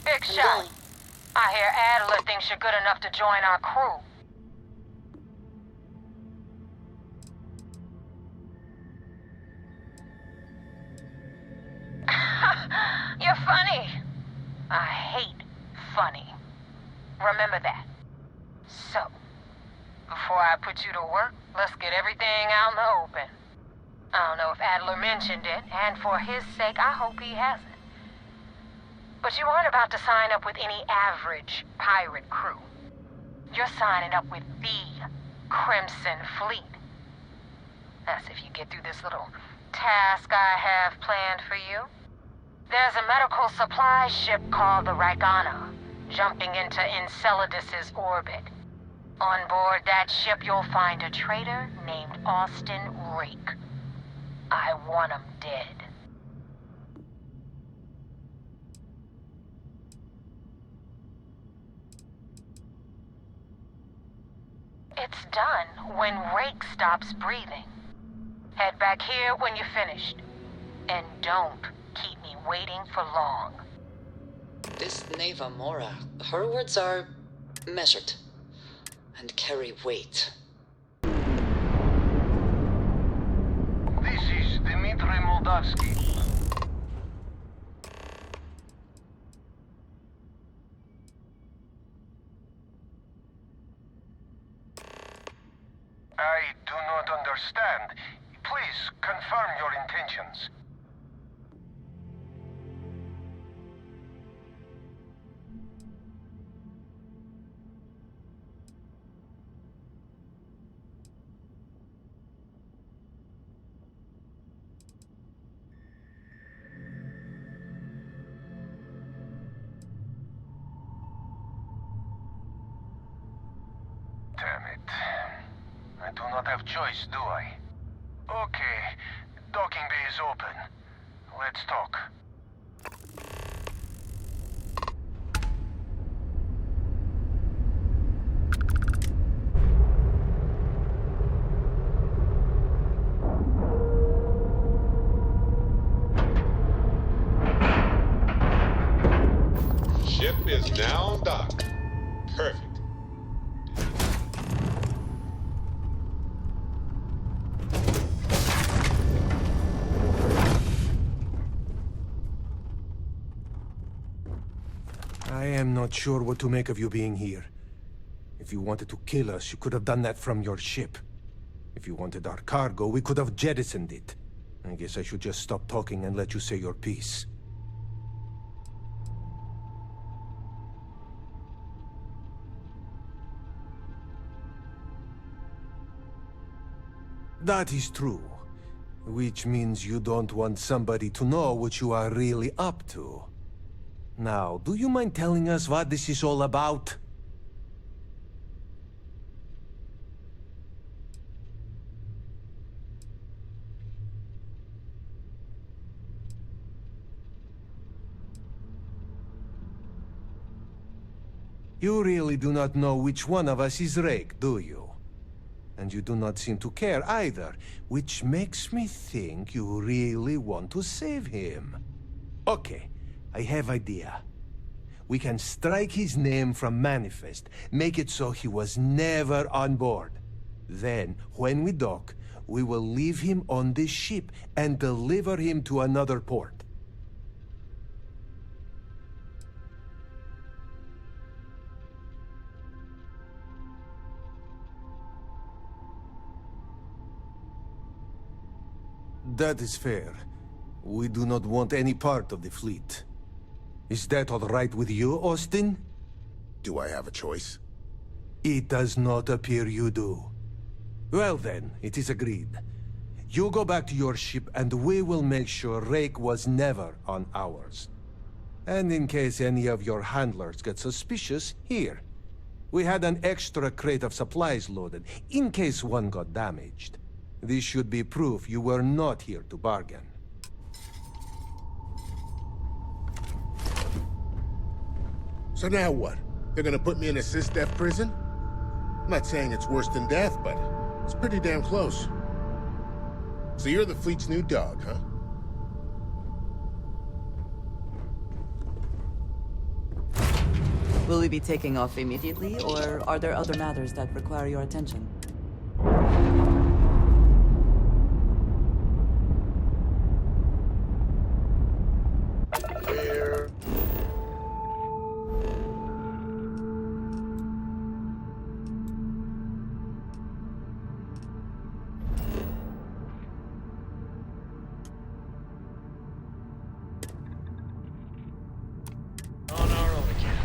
Big I'm shot. going. I hear Adler thinks you're good enough to join our crew. You're funny. I hate funny. Remember that. So, before I put you to work, let's get everything out in the open. I don't know if Adler mentioned it, and for his sake, I hope he hasn't. But you aren't about to sign up with any average pirate crew. You're signing up with the Crimson Fleet. That's if you get through this little task I have planned for you. There's a medical supply ship called the Ragana, jumping into Enceladus's orbit. On board that ship, you'll find a traitor named Austin Rooke. I want him dead. It's done when Rake stops breathing. Head back here when you're finished. And don't keep me waiting for long. This Neva Mora, her words are measured and carry weight. This is Dmitry Moldavsky. I do not understand. Please confirm your intentions. Damn it. I do not have choice, do I? Okay, docking bay is open. Let's talk. Ship is now docked. Perfect. I am not sure what to make of you being here. If you wanted to kill us, you could have done that from your ship. If you wanted our cargo, we could have jettisoned it. I guess I should just stop talking and let you say your piece. That is true. Which means you don't want somebody to know what you are really up to. Now, do you mind telling us what this is all about? You really do not know which one of us is Rake, do you? And you do not seem to care either, which makes me think you really want to save him. Okay. I have idea. We can strike his name from Manifest, make it so he was never on board. Then, when we dock, we will leave him on this ship and deliver him to another port. That is fair. We do not want any part of the fleet. Is that all right with you, Austin? Do I have a choice? It does not appear you do. Well then, it is agreed. You go back to your ship and we will make sure Rake was never on ours. And in case any of your handlers get suspicious, here. We had an extra crate of supplies loaded, in case one got damaged. This should be proof you were not here to bargain. So now what? They're gonna put me in a sys-def prison? I'm not saying it's worse than death, but it's pretty damn close. So you're the fleet's new dog, huh? Will we be taking off immediately, or are there other matters that require your attention? Clear. On our own again.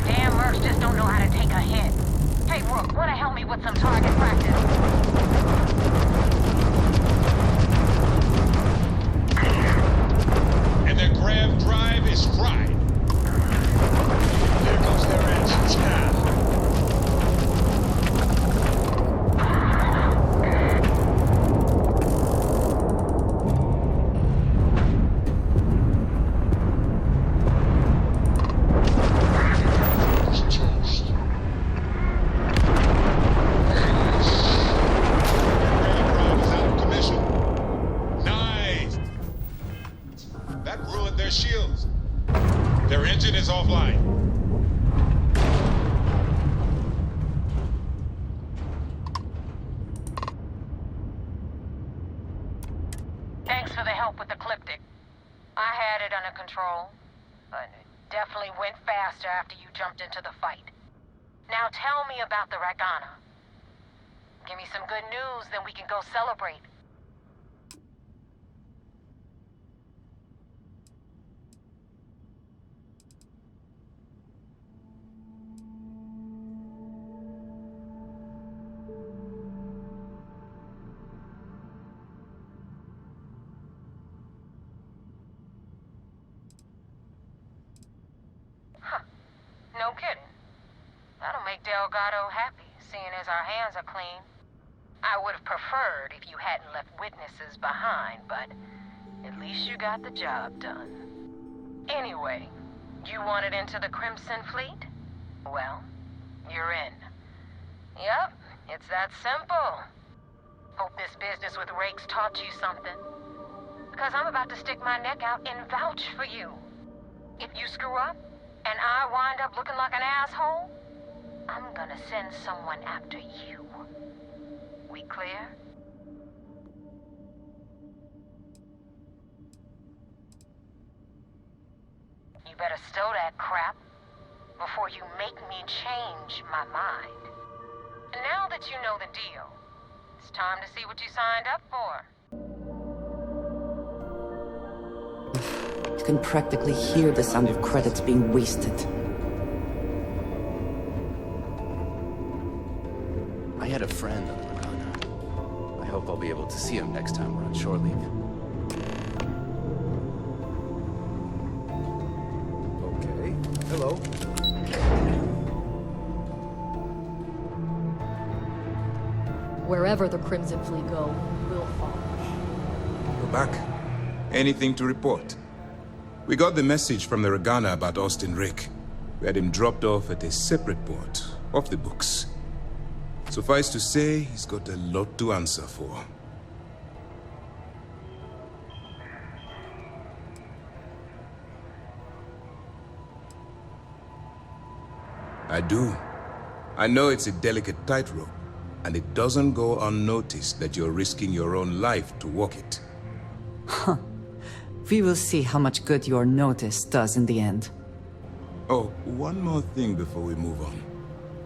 Damn mercs just don't know how to take a hit. Hey, Rooke, wanna help me with some target practice? And their grav drive is fried. There goes their engines now. Shields. Their engine is offline. Thanks for the help with the Cliptic. I had it under control, but it definitely went faster after you jumped into the fight. Now tell me about the Ragana. Give me some good news, then we can go celebrate. No kidding. That'll make Delgado happy, seeing as our hands are clean. I would have preferred if you hadn't left witnesses behind, but at least you got the job done. Anyway, you wanted into the Crimson Fleet? Well, you're in. Yep, it's that simple. Hope this business with Rake's taught you something. Because I'm about to stick my neck out and vouch for you. If you screw up, and I wind up looking like an asshole, I'm gonna send someone after you. We clear? You better stow that crap before you make me change my mind. And now that you know the deal, it's time to see what you signed up for. You can practically hear the sound of credits being wasted. I had a friend on the Ragana. I hope I'll be able to see him next time we're on shore leave. Okay. Hello. Wherever the Crimson Fleet go, we'll follow. We're back. Anything to report? We got the message from the Ragana about Austin Rick. We had him dropped off at a separate port, off the books. Suffice to say, he's got a lot to answer for. I do. I know it's a delicate tightrope, and it doesn't go unnoticed that you're risking your own life to walk it. Huh. We will see how much good your notice does in the end. Oh, one more thing before we move on.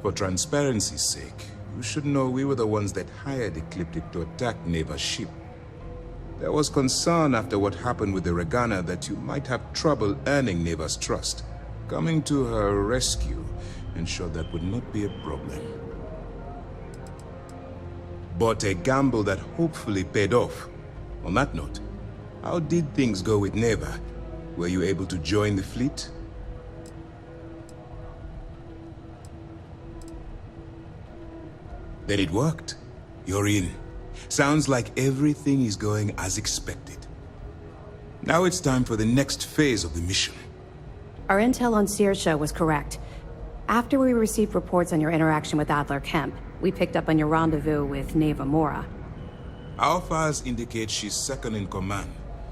For transparency's sake, you should know we were the ones that hired Ecliptic to attack Neva's ship. There was concern after what happened with the Ragana that you might have trouble earning Neva's trust. Coming to her rescue ensured that would not be a problem. But a gamble that hopefully paid off. On that note, how did things go with Neva? Were you able to join the fleet? Then it worked. You're in. Sounds like everything is going as expected. Now it's time for the next phase of the mission. Our intel on Saoirse was correct. After we received reports on your interaction with Adler Kemp, we picked up on your rendezvous with Neva Mora. Our files indicate she's second in command,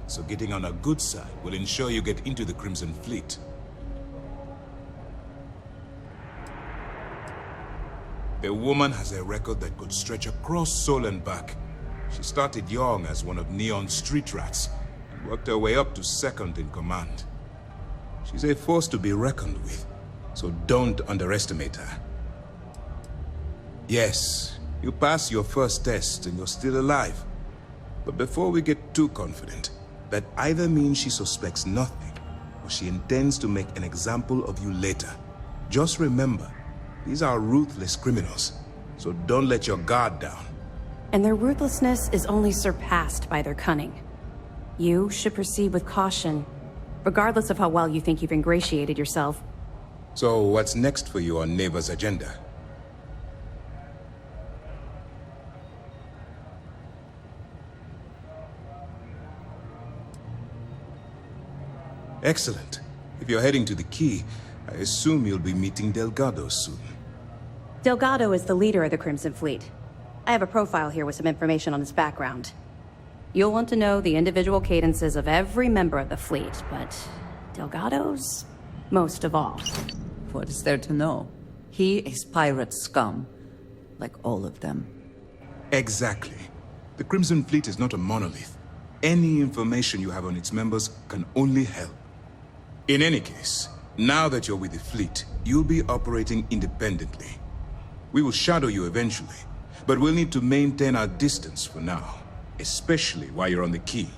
so getting on her good side will ensure you get into the Crimson Fleet. The woman has a record that could stretch across Sol and back. She started young as one of Neon's street rats, and worked her way up to second in command. She's a force to be reckoned with, so don't underestimate her. Yes, you passed your first test and you're still alive. But before we get too confident, that either means she suspects nothing, or she intends to make an example of you later. Just remember, these are ruthless criminals, so don't let your guard down. And their ruthlessness is only surpassed by their cunning. You should proceed with caution, regardless of how well you think you've ingratiated yourself. So what's next for you on Neva's agenda? Excellent. If you're heading to the Key, I assume you'll be meeting Delgado soon. Delgado is the leader of the Crimson Fleet. I have a profile here with some information on his background. You'll want to know the individual cadences of every member of the fleet, but Delgado's most of all. What is there to know? He is pirate scum, like all of them. Exactly. The Crimson Fleet is not a monolith. Any information you have on its members can only help. In any case, now that you're with the fleet, you'll be operating independently. We will shadow you eventually, but we'll need to maintain our distance for now, especially while you're on the Key.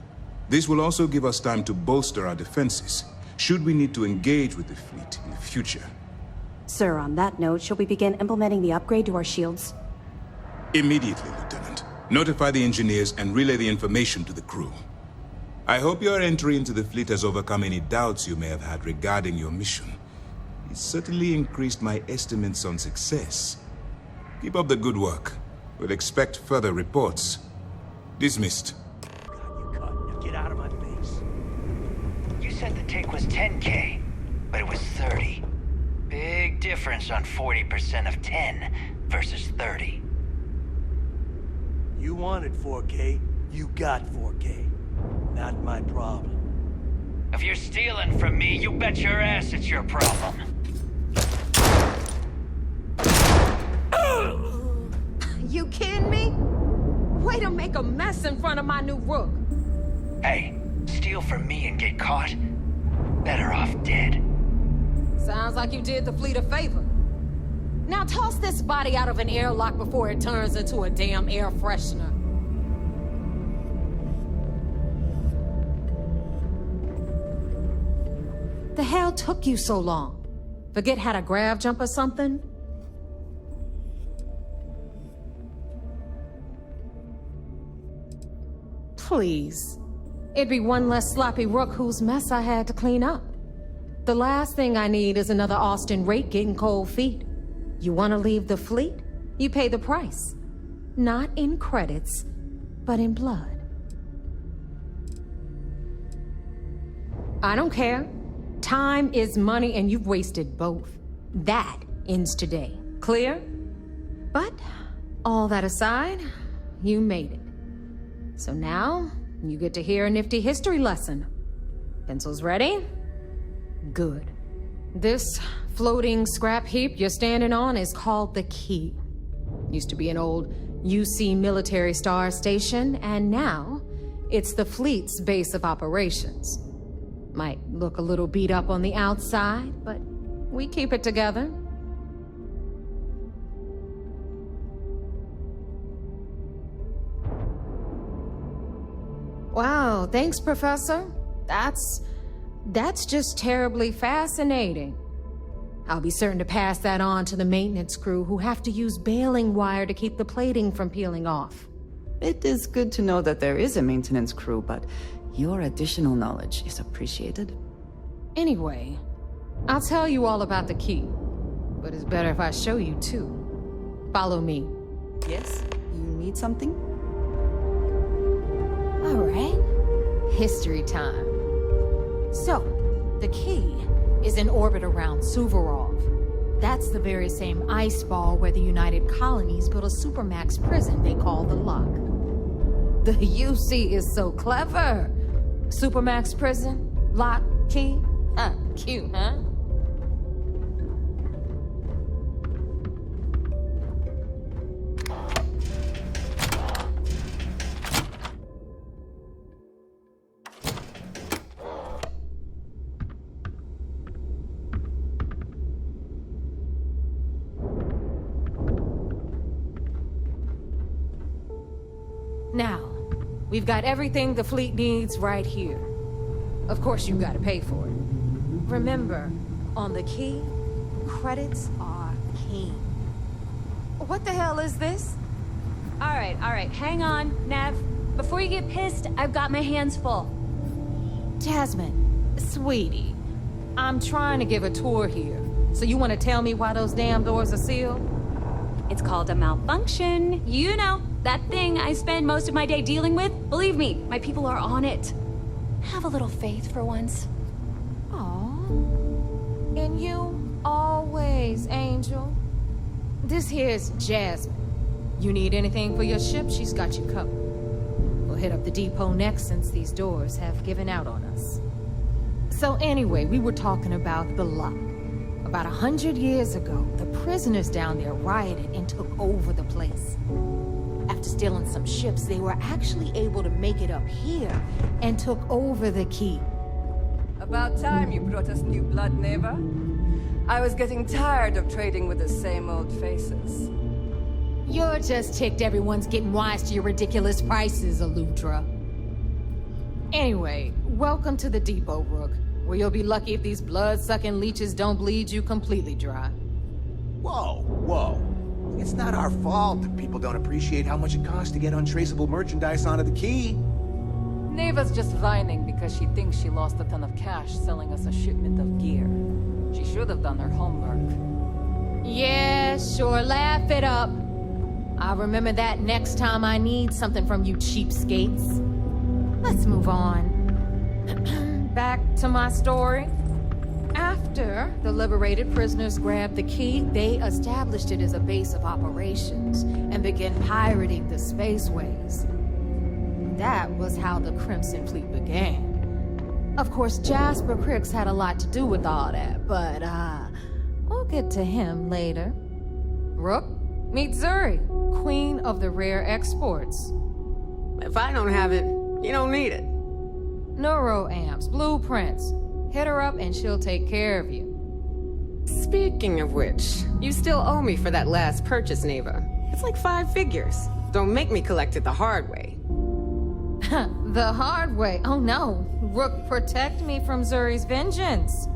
This will also give us time to bolster our defenses, should we need to engage with the fleet in the future. Sir, on that note, shall we begin implementing the upgrade to our shields? Immediately, Lieutenant. Notify the engineers and relay the information to the crew. I hope your entry into the fleet has overcome any doubts you may have had regarding your mission. It certainly increased my estimates on success. Keep up the good work. We'll expect further reports. Dismissed. Now get out of my face. You said the take was 10K, but it was 30. Big difference on 40% of 10 versus 30. You wanted 4K, you got 4K. Not my problem. If you're stealing from me, you bet your ass it's your problem. You kidding me? Way to make a mess in front of my new Rooke. Hey, steal from me and get caught? Better off dead. Sounds like you did the fleet a favor. Now toss this body out of an airlock before it turns into a damn air freshener. The hell took you so long? Forget how to grav jump or something? Please. It'd be one less sloppy Rooke whose mess I had to clean up. The last thing I need is another Austin Rake getting cold feet. You want to leave the fleet? You pay the price. Not in credits, but in blood. I don't care. Time is money and you've wasted both. That ends today. Clear? But, all that aside, you made it. So now, you get to hear a nifty history lesson. Pencils ready? Good. This floating scrap heap you're standing on is called the Key. Used to be an old UC military star station, and now it's the fleet's base of operations. Might look a little beat up on the outside, but we keep it together. Wow, thanks, Professor. That's just terribly fascinating. I'll be certain to pass that on to the maintenance crew who have to use baling wire to keep the plating from peeling off. It is good to know that there is a maintenance crew, but your additional knowledge is appreciated. Anyway, I'll tell you all about the Key, but it's better if I show you too. Follow me. Yes? You need something? All right. History time. So, the Key is in orbit around Suvorov. That's the very same ice ball where the United Colonies built a supermax prison they call the Lock. The UC is so clever. Supermax prison, lock, key. Cute, huh? Now, we've got everything the fleet needs right here. Of course, you gotta pay for it. Remember, on the key, credits are king. What the hell is this? All right, hang on, Nev. Before you get pissed, I've got my hands full. Jasmine, sweetie, I'm trying to give a tour here. So you want to tell me why those damn doors are sealed? It's called a malfunction. You know, that thing I spend most of my day dealing with. Believe me, my people are on it. Have a little faith for once. Aw. And you, always, Angel. This here's Jasmine. You need anything for your ship, she's got you covered. We'll hit up the depot next since these doors have given out on us. So anyway, we were talking about the lock. About 100 years ago, the prisoners down there rioted and took over the place. After stealing some ships, they were actually able to make it up here and took over the key. About time you brought us new blood, neighbor. I was getting tired of trading with the same old faces. You're just ticked everyone's getting wise to your ridiculous prices, Aludra. Anyway, welcome to the depot, Rooke, where you'll be lucky if these blood-sucking leeches don't bleed you completely dry. Whoa. It's not our fault that people don't appreciate how much it costs to get untraceable merchandise onto the key. Neva's just whining because she thinks she lost a ton of cash selling us a shipment of gear. She should have done her homework. Yeah, sure, laugh it up. I'll remember that next time I need something from you cheapskates. Let's move on. Back to my story. After the liberated prisoners grabbed the key, they established it as a base of operations and began pirating the spaceways. That was how the Crimson Fleet began. Of course, Jasper Cricks had a lot to do with all that, but we'll get to him later. Rooke, meet Zuri, Queen of the Rare Exports. If I don't have it, you don't need it. Neuroamps, blueprints. Hit her up and she'll take care of you. Speaking of which, you still owe me for that last purchase, Neva. It's like 5 figures. Don't make me collect it the hard way. The hard way? Oh no. Rooke, protect me from Zuri's vengeance.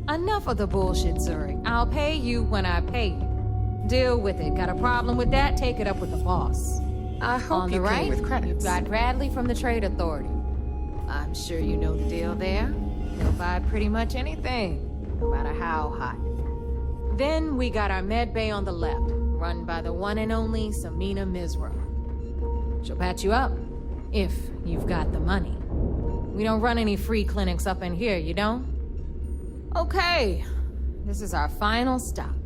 Enough of the bullshit, Zuri. I'll pay you when I pay you. Deal with it. Got a problem with that? Take it up with the boss. I hope you pay with credits. You've got Bradley from the Trade Authority. I'm sure you know the deal there. He'll buy pretty much anything, no matter how hot. Then we got our med bay on the left, run by the one and only Samina Mizra. She'll patch you up, if you've got the money. We don't run any free clinics up in here, you don't? Okay, this is our final stop.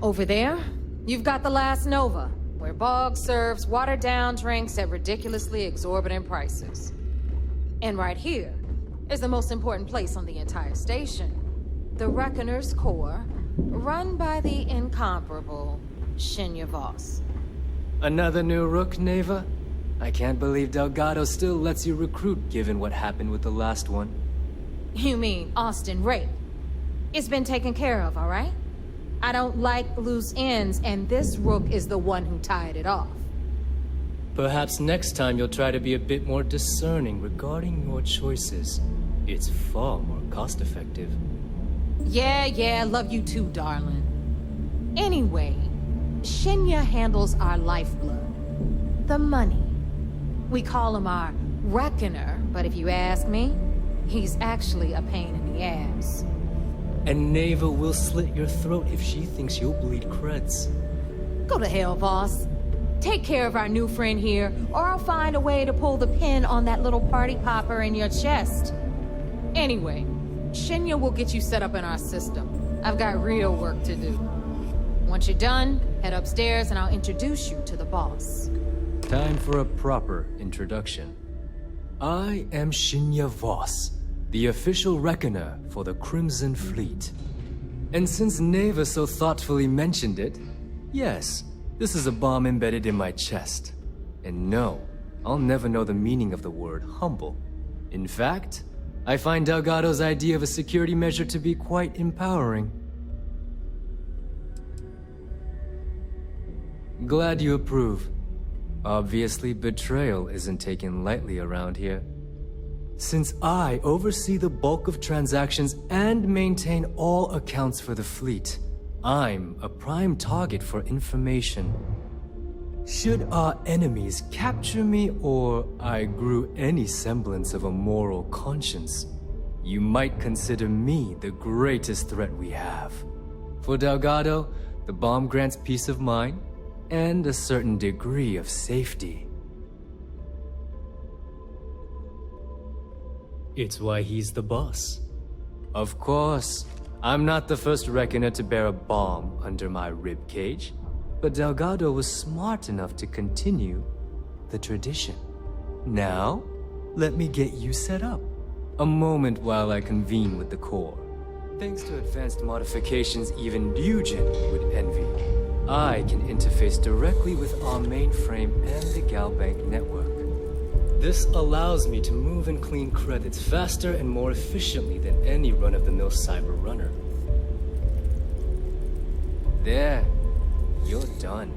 Over there, you've got the Last Nova, where Bog serves watered-down drinks at ridiculously exorbitant prices. And right here is the most important place on the entire station, the Reckoner's Core, run by the incomparable Shinya Voss. Another new Rooke, Neva? I can't believe Delgado still lets you recruit given what happened with the last one. You mean Austin Rake? It's been taken care of, all right? I don't like loose ends, and this Rooke is the one who tied it off. Perhaps next time you'll try to be a bit more discerning regarding your choices. It's far more cost-effective. Yeah, love you too, darling. Anyway, Shinya handles our lifeblood. The money. We call him our Reckoner, but if you ask me, he's actually a pain in the ass. And Neva will slit your throat if she thinks you'll bleed creds. Go to hell, boss. Take care of our new friend here, or I'll find a way to pull the pin on that little party popper in your chest. Anyway, Shinya will get you set up in our system. I've got real work to do. Once you're done, head upstairs and I'll introduce you to the boss. Time for a proper introduction. I am Shinya Voss, the official reckoner for the Crimson Fleet. And since Neva so thoughtfully mentioned it, yes, this is a bomb embedded in my chest. And no, I'll never know the meaning of the word humble. In fact, I find Delgado's idea of a security measure to be quite empowering. Glad you approve. Obviously, betrayal isn't taken lightly around here. Since I oversee the bulk of transactions and maintain all accounts for the fleet, I'm a prime target for information. Should our enemies capture me or I grew any semblance of a moral conscience, you might consider me the greatest threat we have. For Delgado, the bomb grants peace of mind and a certain degree of safety. It's why he's the boss. Of course, I'm not the first reckoner to bear a bomb under my ribcage, but Delgado was smart enough to continue the tradition. Now, let me get you set up. A moment while I convene with the Corps. Thanks to advanced modifications even Ryujin would envy, I can interface directly with our mainframe and the Galbank network. This allows me to move and clean credits faster and more efficiently than any run-of-the-mill cyber runner. There, you're done.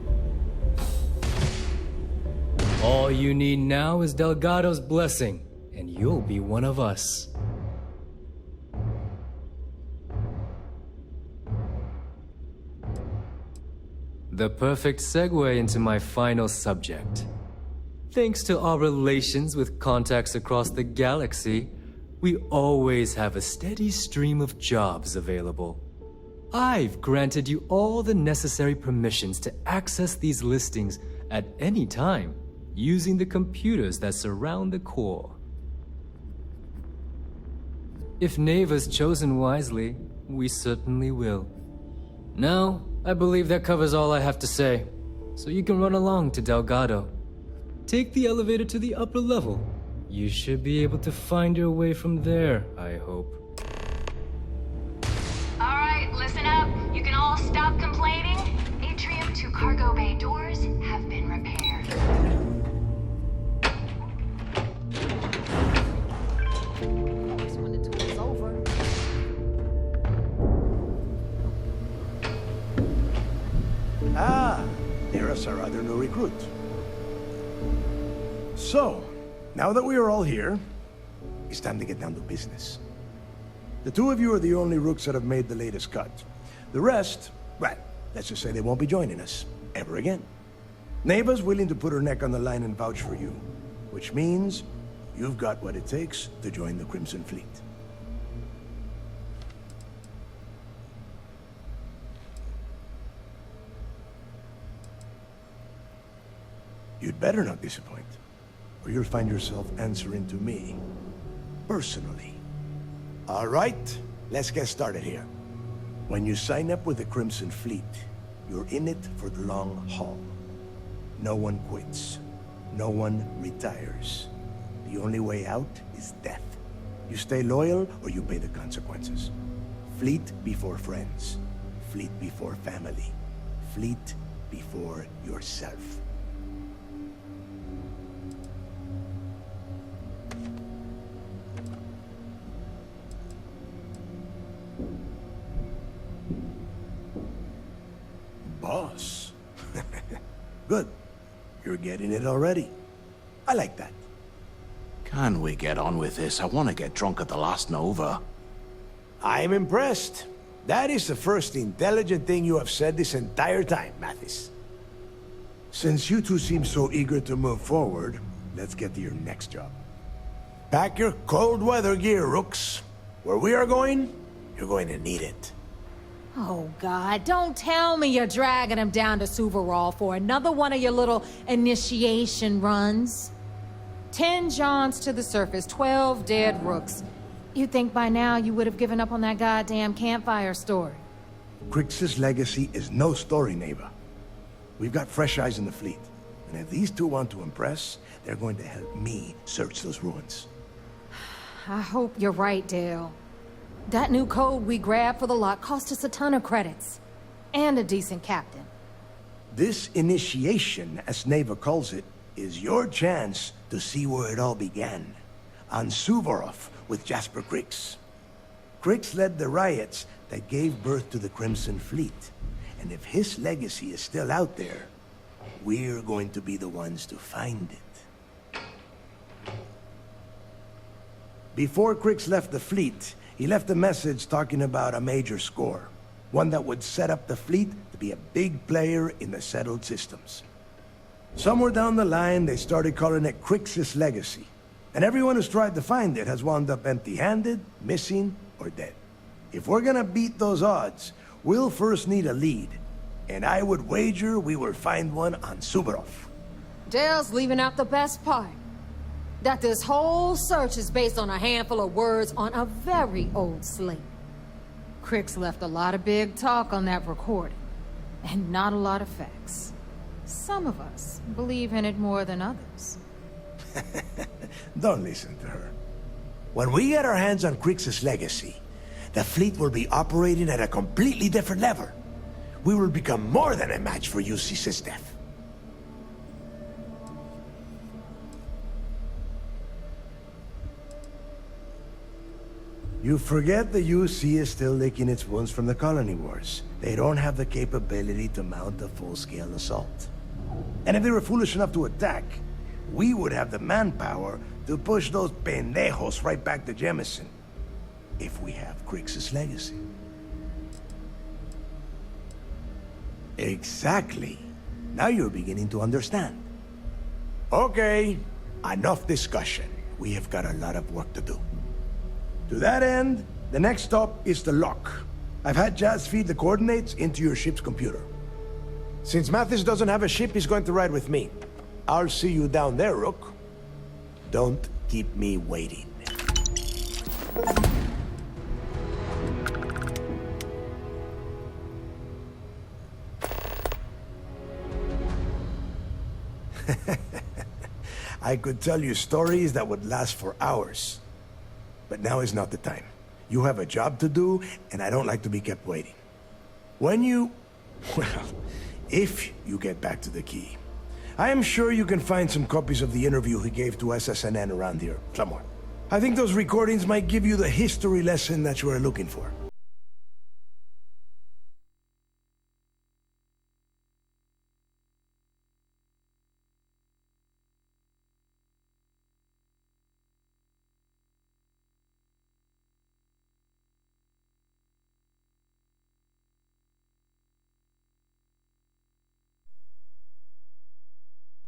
All you need now is Delgado's blessing, and you'll be one of us. The perfect segue into my final subject. Thanks to our relations with contacts across the galaxy, we always have a steady stream of jobs available. I've granted you all the necessary permissions to access these listings at any time, using the computers that surround the core. If Neva's chosen wisely, we certainly will. Now, I believe that covers all I have to say, so you can run along to Delgado. Take the elevator to the upper level. You should be able to find your way from there, I hope. Alright, listen up. You can all stop complaining. Atrium to cargo bay doors have been repaired. Just when the tour is over. Ah, there's our other new recruit. So, now that we are all here, it's time to get down to business. The two of you are the only Rooks that have made the latest cut. The rest, well, let's just say they won't be joining us ever again. Neva's willing to put her neck on the line and vouch for you, which means you've got what it takes to join the Crimson Fleet. You'd better not disappoint, or you'll find yourself answering to me, personally. All right, let's get started here. When you sign up with the Crimson Fleet, you're in it for the long haul. No one quits. No one retires. The only way out is death. You stay loyal, or you pay the consequences. Fleet before friends. Fleet before family. Fleet before yourself. Boss. Good. You're getting it already. I like that. Can we get on with this? I want to get drunk at the last Nova. I'm impressed. That is the first intelligent thing you have said this entire time, Mathis. Since you two seem so eager to move forward, let's get to your next job. Pack your cold weather gear, Rooks. Where we are going, you're going to need it. Oh, God, don't tell me you're dragging him down to Suvarall for another one of your little initiation runs. 10 Johns to the surface, 12 dead Rooks. You'd think by now you would have given up on that goddamn campfire story. Crix's legacy is no story, Neva. We've got fresh eyes in the fleet. And if these two want to impress, they're going to help me search those ruins. I hope you're right, Dale. That new code we grabbed for the lock cost us a ton of credits. And a decent captain. This initiation, as Neva calls it, is your chance to see where it all began. On Suvorov with Jasper Crix. Crix led the riots that gave birth to the Crimson Fleet. And if his legacy is still out there, we're going to be the ones to find it. Before Crix left the fleet, he left a message talking about a major score. One that would set up the fleet to be a big player in the settled systems. Somewhere down the line, they started calling it Crix's legacy. And everyone who's tried to find it has wound up empty-handed, missing, or dead. If we're gonna beat those odds, we'll first need a lead. And I would wager we will find one on Suvorov. Dale's leaving out the best part. That this whole search is based on a handful of words on a very old slate. Crix left a lot of big talk on that recording, and not a lot of facts. Some of us believe in it more than others. Don't listen to her. When we get our hands on Crix's legacy, the fleet will be operating at a completely different level. We will become more than a match for UC SysDef. You forget the UC is still licking its wounds from the colony wars. They don't have the capability to mount a full-scale assault. And if they were foolish enough to attack, we would have the manpower to push those pendejos right back to Jemison. If we have Crix's legacy. Exactly. Now you're beginning to understand. Okay, enough discussion. We have got a lot of work to do. To that end, the next stop is the lock. I've had Jazz feed the coordinates into your ship's computer. Since Mathis doesn't have a ship, he's going to ride with me. I'll see you down there, Rooke. Don't keep me waiting. I could tell you stories that would last for hours. But now is not the time. You have a job to do, and I don't like to be kept waiting. When you... well, if you get back to the key, I am sure you can find some copies of the interview he gave to SSNN around here, somewhere. I think those recordings might give you the history lesson that you are looking for.